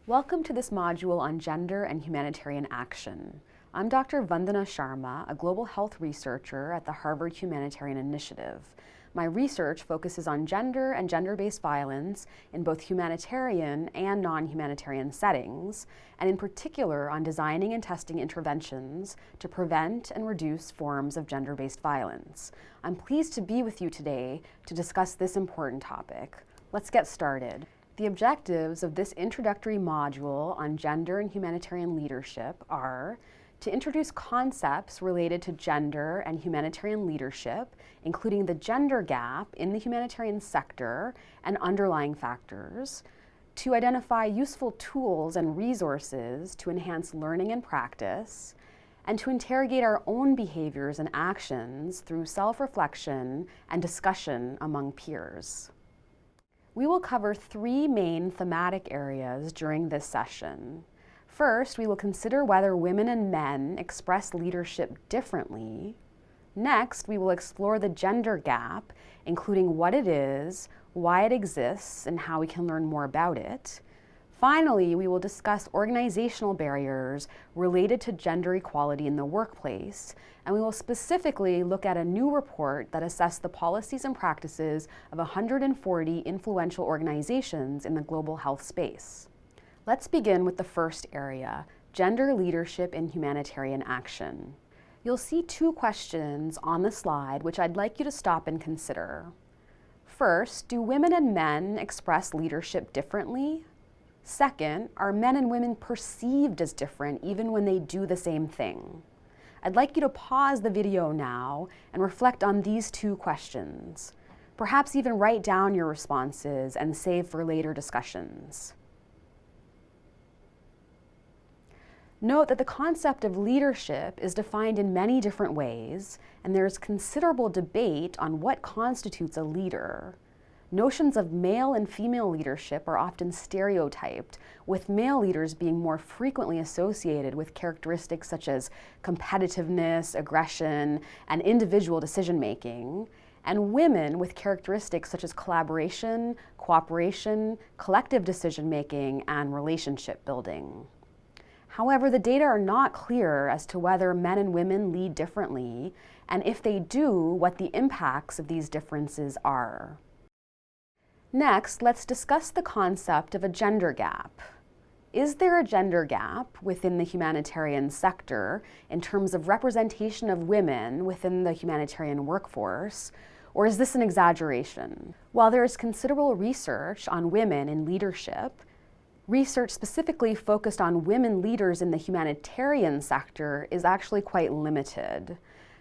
Welcome to this module on gender and humanitarian action. I'm Dr. Vandana Sharma, a global health researcher at the Harvard Humanitarian Initiative. My research focuses on gender and gender-based violence in both humanitarian and non-humanitarian settings, and in particular on designing and testing interventions to prevent and reduce forms of gender-based violence. I'm pleased to be with you today to discuss this important topic. Let's get started. The objectives of this introductory module on gender and humanitarian leadership are to introduce concepts related to gender and humanitarian leadership, including the gender gap in the humanitarian sector and underlying factors, to identify useful tools and resources to enhance learning and practice, and to interrogate our own behaviors and actions through self-reflection and discussion among peers. We will cover three main thematic areas during this session. First, we will consider whether women and men express leadership differently. Next, we will explore the gender gap, including what it is, why it exists, and how we can learn more about it. Finally, we will discuss organizational barriers related to gender equality in the workplace, and we will specifically look at a new report that assessed the policies and practices of 140 influential organizations in the global health space. Let's begin with the first area, gender leadership in humanitarian action. You'll see two questions on the slide which I'd like you to stop and consider. First, do women and men express leadership differently? Second, are men and women perceived as different even when they do the same thing? I'd like you to pause the video now and reflect on these two questions. Perhaps even write down your responses and save for later discussions. Note that the concept of leadership is defined in many different ways, and there is considerable debate on what constitutes a leader. Notions of male and female leadership are often stereotyped, with male leaders being more frequently associated with characteristics such as competitiveness, aggression, and individual decision-making, and women with characteristics such as collaboration, cooperation, collective decision-making, and relationship building. However, the data are not clear as to whether men and women lead differently, and if they do, what the impacts of these differences are. Next, let's discuss the concept of a gender gap. Is there a gender gap within the humanitarian sector in terms of representation of women within the humanitarian workforce, or is this an exaggeration? While there is considerable research on women in leadership, research specifically focused on women leaders in the humanitarian sector is actually quite limited.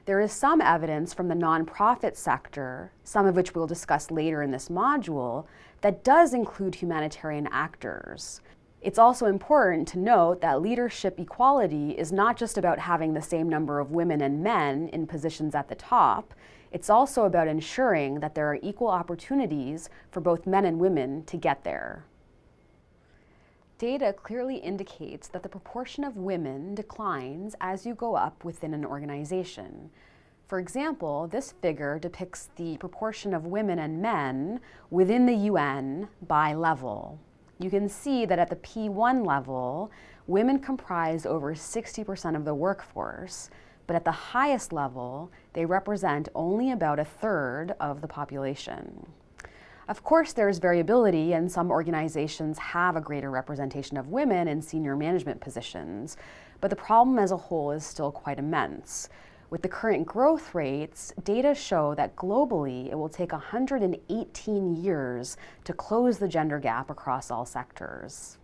There is some evidence from the nonprofit sector, some of which we'll discuss later in this module, that does include humanitarian actors. It's also important to note that leadership equality is not just about having the same number of women and men in positions at the top, it's also about ensuring that there are equal opportunities for both men and women to get there. Data clearly indicates that the proportion of women declines as you go up within an organization. For example, this figure depicts the proportion of women and men within the UN by level. You can see that at the P1 level, women comprise over 60% of the workforce, but at the highest level, they represent only about a third of the population. Of course, there's variability, and some organizations have a greater representation of women in senior management positions, but the problem as a whole is still quite immense. With the current growth rates, data show that globally it will take 118 years to close the gender gap across all sectors.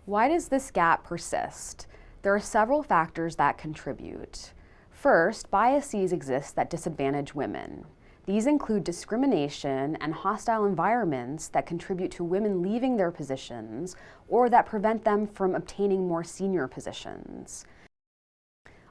Why does this gap persist? There are several factors that contribute. First, biases exist that disadvantage women. These include discrimination and hostile environments that contribute to women leaving their positions or that prevent them from obtaining more senior positions.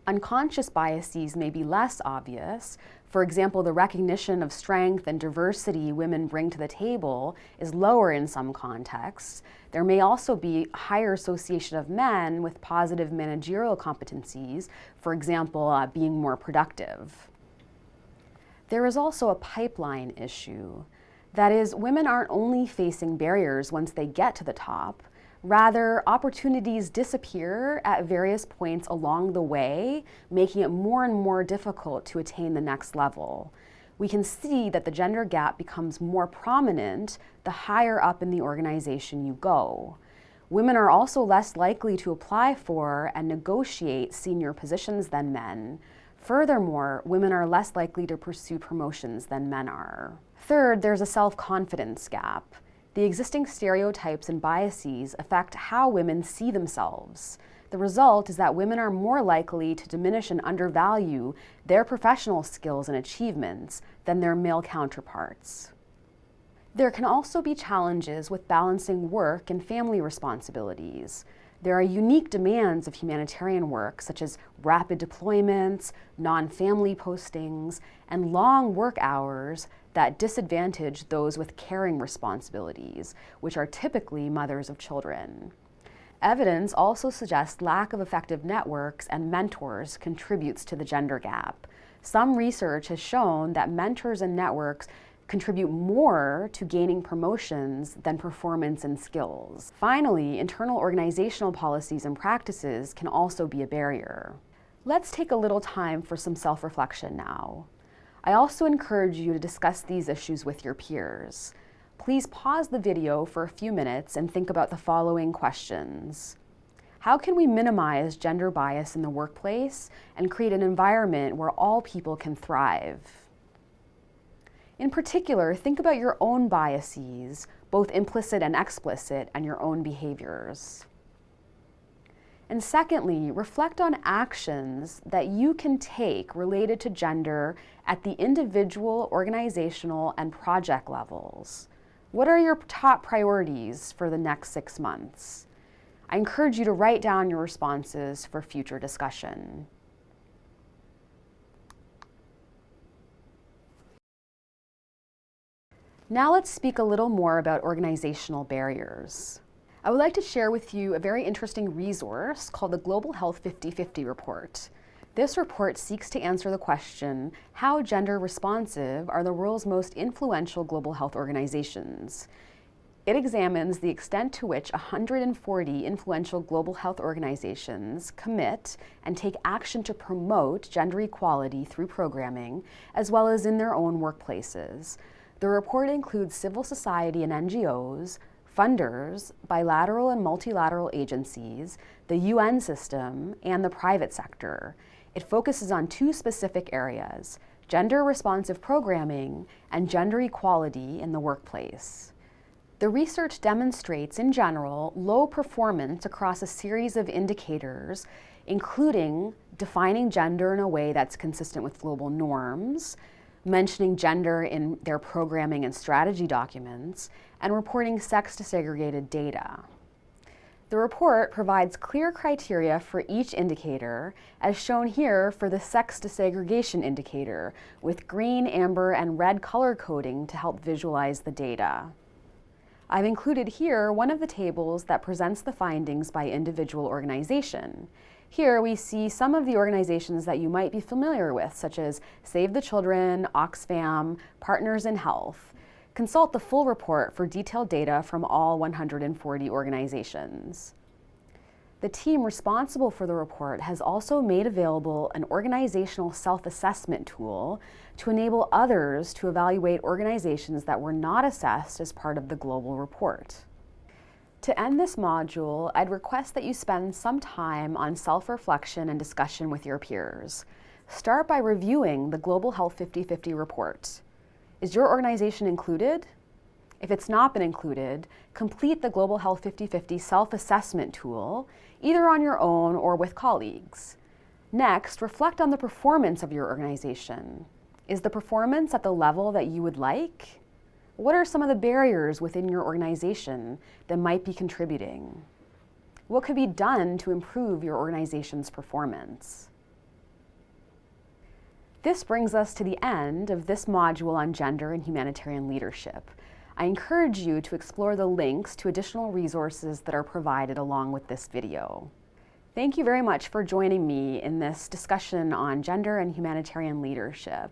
Unconscious biases may be less obvious. For example, the recognition of strength and diversity women bring to the table is lower in some contexts. There may also be higher association of men with positive managerial competencies, for example, being more productive. There is also a pipeline issue. That is, women aren't only facing barriers once they get to the top, rather, opportunities disappear at various points along the way, making it more and more difficult to attain the next level. We can see that the gender gap becomes more prominent the higher up in the organization you go. Women are also less likely to apply for and negotiate senior positions than men. Furthermore, women are less likely to pursue promotions than men are. Third, there's a self-confidence gap. The existing stereotypes and biases affect how women see themselves. The result is that women are more likely to diminish and undervalue their professional skills and achievements than their male counterparts. There can also be challenges with balancing work and family responsibilities. There are unique demands of humanitarian work, such as rapid deployments, non-family postings, and long work hours that disadvantage those with caring responsibilities, which are typically mothers of children. Evidence also suggests lack of effective networks and mentors contributes to the gender gap. Some research has shown that mentors and networks contribute more to gaining promotions than performance and skills. Finally, internal organizational policies and practices can also be a barrier. Let's take a little time for some self-reflection now. I also encourage you to discuss these issues with your peers. Please pause the video for a few minutes and think about the following questions. How can we minimize gender bias in the workplace and create an environment where all people can thrive? In particular, think about your own biases, both implicit and explicit, and your own behaviors. And secondly, reflect on actions that you can take related to gender at the individual, organizational, and project levels. What are your top priorities for the next 6 months? I encourage you to write down your responses for future discussion. Now let's speak a little more about organizational barriers. I would like to share with you a very interesting resource called the Global Health 50/50 Report. This report seeks to answer the question, how gender responsive are the world's most influential global health organizations? It examines the extent to which 140 influential global health organizations commit and take action to promote gender equality through programming, as well as in their own workplaces. The report includes civil society and NGOs, funders, bilateral and multilateral agencies, the UN system, and the private sector. It focuses on 2 specific areas: gender-responsive programming and gender equality in the workplace. The research demonstrates, in general, low performance across a series of indicators, including defining gender in a way that's consistent with global norms, mentioning gender in their programming and strategy documents, and reporting sex-desegregated data. The report provides clear criteria for each indicator, as shown here for the sex desegregation indicator, with green, amber, and red color coding to help visualize the data. I've included here one of the tables that presents the findings by individual organization. Here we see some of the organizations that you might be familiar with, such as Save the Children, Oxfam, Partners in Health. Consult the full report for detailed data from all 140 organizations. The team responsible for the report has also made available an organizational self-assessment tool to enable others to evaluate organizations that were not assessed as part of the global report. To end this module, I'd request that you spend some time on self-reflection and discussion with your peers. Start by reviewing the Global Health 50/50 report. Is your organization included? If it's not been included, complete the Global Health 50/50 self-assessment tool, either on your own or with colleagues. Next, reflect on the performance of your organization. Is the performance at the level that you would like? What are some of the barriers within your organization that might be contributing? What could be done to improve your organization's performance? This brings us to the end of this module on gender and humanitarian leadership. I encourage you to explore the links to additional resources that are provided along with this video. Thank you very much for joining me in this discussion on gender and humanitarian leadership.